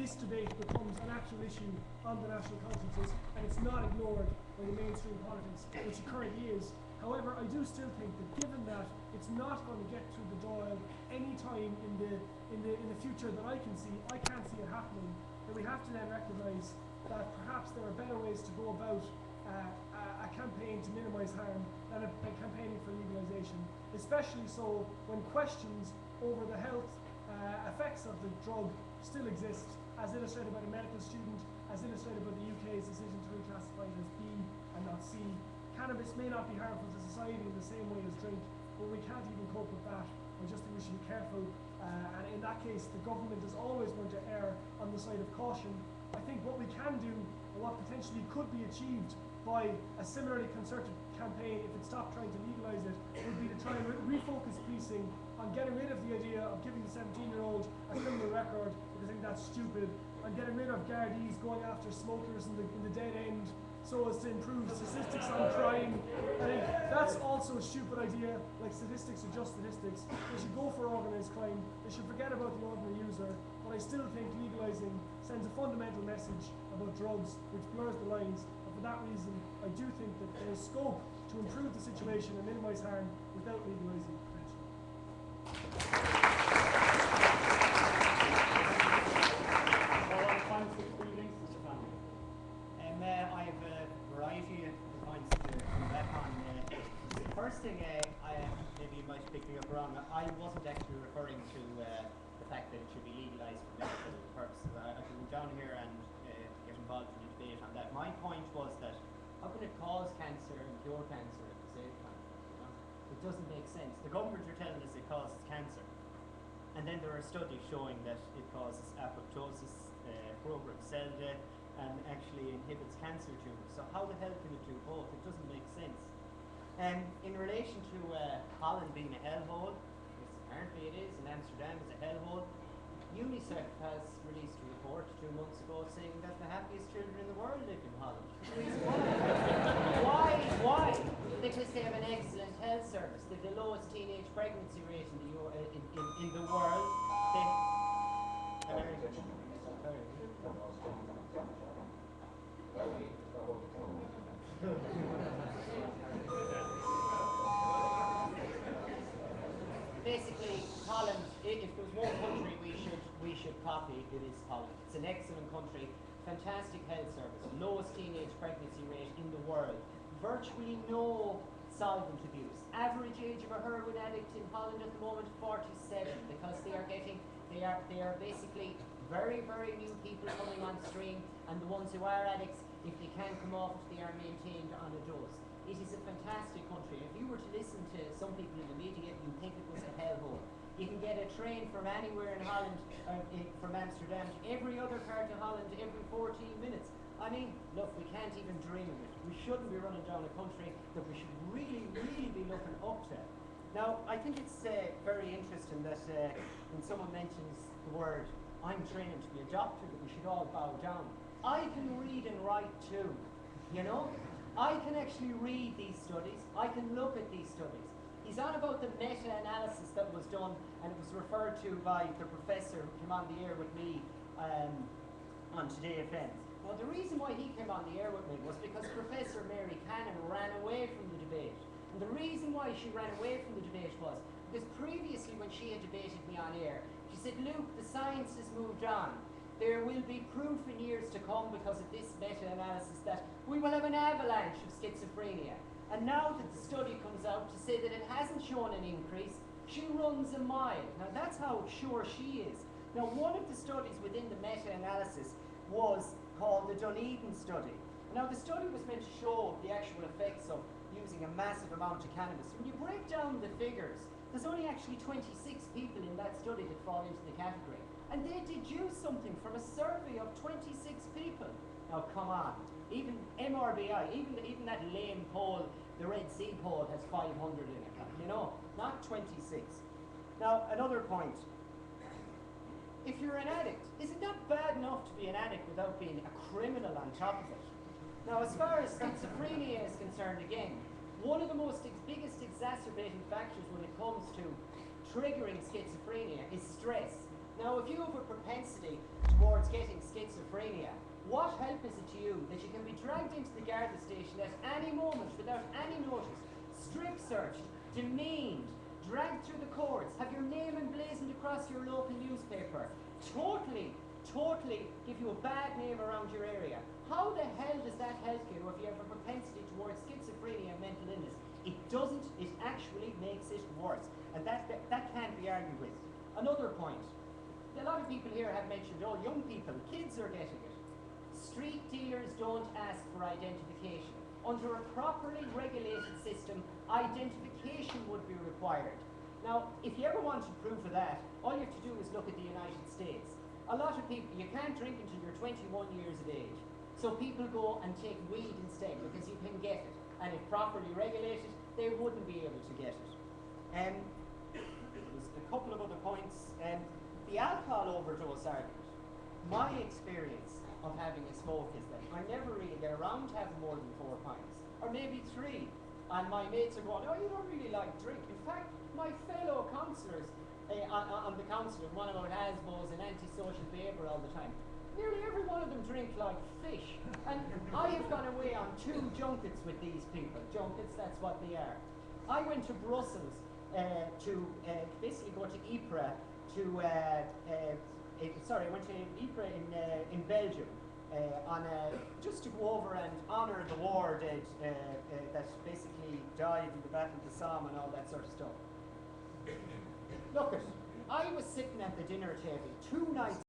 this debate becomes an actual issue on the national consciences and it's not ignored by the mainstream politics, which it currently is. However, I do still think that given that it's not going to get through the Dáil any time in the future that I can see, I can't see it happening, that we have to then recognise that perhaps there are better ways to go about a campaign to minimise harm than a campaigning for legalisation, especially so when questions over the health effects of the drug still exist, as illustrated by the medical student, as illustrated by the UK's decision to reclassify it as B and not C. Cannabis may not be harmful to society in the same way as drink, but we can't even cope with that. I just think we should be careful, and in that case the government is always going to err on the side of caution. I think what we can do, and what potentially could be achieved by a similarly concerted campaign, if it stopped trying to legalise it, would be to try and refocus policing on getting rid of the idea of giving the 17-year-old a criminal record, because I think that's stupid, on getting rid of Gardaís going after smokers in the dead end so as to improve statistics on crime. I think that's also a stupid idea. Like, statistics are just statistics. They should go for organised crime. They should forget about the ordinary user. But I still think legalising sends a fundamental message about drugs which blurs the lines. And for that reason, I do think that there is scope to improve the situation and minimise harm without legalising potentially. I have a variety of points to come back on. The first thing, maybe you might pick me up wrong, I wasn't actually referring to the fact that it should be legalised for medical purposes. I can go down here and get involved in the debate on that. My point was that how can it cause cancer and cure cancer at the same time? You know? It doesn't make sense. The government are telling us it causes cancer, and then there are studies showing that it causes apoptosis, programmed cell death, and actually inhibits cancer tumours. So how the hell can it do both? It doesn't make sense. In relation to Holland being a hellhole, yes, apparently it is, and Amsterdam is a hellhole, UNICEF has released a report 2 months ago saying that the happiest children in the world live in Holland. Why? Because they have an excellent health service. They have the lowest teenage pregnancy rate in the world. Basically, Holland, if there's one country we should copy, it is Holland. It's an excellent country, fantastic health service, lowest teenage pregnancy rate in the world, virtually no solvent abuse. Average age of a heroin addict in Holland at the moment, 47, because they are basically very, very new people coming on stream, and the ones who are addicts, if they can come off it, they are maintained on a dose. It is a fantastic country. If you were to listen to some people in the media, you'd think it was a hellhole. You can get a train from anywhere in Holland, from Amsterdam to every other part of Holland every 14 minutes. I mean, look, we can't even dream of it. We shouldn't be running down a country that we should really, really be looking up to. Now, I think it's very interesting that when someone mentions the word, I'm training to be a doctor, that we should all bow down. I can read and write too, you know? I can actually read these studies. I can look at these studies. He's on about the meta-analysis that was done, and it was referred to by the professor who came on the air with me on Today Offence. Now, the reason why he came on the air with me was because Professor Mary Cannon ran away from the debate. And the reason why she ran away from the debate was because previously when she had debated me on air, she said, Luke, the science has moved on. There will be proof in years to come because of this meta-analysis that we will have an avalanche of schizophrenia. And now that the study comes out to say that it hasn't shown an increase, she runs a mile. Now that's how sure she is. Now one of the studies within the meta-analysis was called the Dunedin study. Now the study was meant to show the actual effects of using a massive amount of cannabis. When you break down the figures, there's only actually 26 people in that study that fall into the category. And they deduced something from a survey of 26 people. Now come on, even MRBI, even that lame poll, the Red Sea poll, has 500 in it, you know, not 26. Now another point, if you're an addict, is it not bad enough to be an addict without being a criminal on top of it? Now as far as schizophrenia is concerned, again, one of the biggest exacerbating factors when it comes to triggering schizophrenia is stress. Now, if you have a propensity towards getting schizophrenia, what help is it to you that you can be dragged into the Garda station at any moment without any notice, strip searched, demeaned, dragged through the courts, have your name emblazoned across your local newspaper, totally give you a bad name around your area? How the hell does that help you if you have a propensity towards schizophrenia and mental illness? It doesn't, it actually makes it worse. And that can't be argued with. Another point. A lot of people here have mentioned, oh, young people, kids are getting it. Street dealers don't ask for identification. Under a properly regulated system, identification would be required. Now, if you ever wanted proof of that, all you have to do is look at the United States. A lot of people, you can't drink until you're 21 years of age. So people go and take weed instead because you can get it. And if properly regulated, they wouldn't be able to get it. There's a couple of other points. The alcohol overdose argument. My experience of having a smoke is that I never really get around to having more than 4 pints, or maybe 3. And my mates are going, oh, you don't really like drink. In fact, my fellow councillors on the council, one about ASBOs and antisocial behaviour all the time, nearly every one of them drink like fish. And I have gone away on 2 junkets with these people. Junkets, that's what they are. I went to Brussels to basically go to Ypres I went to Ypres in Belgium just to go over and honour the war dead that basically died in the Battle of the Somme and all that sort of stuff. Look, I was sitting at the dinner table 2 nights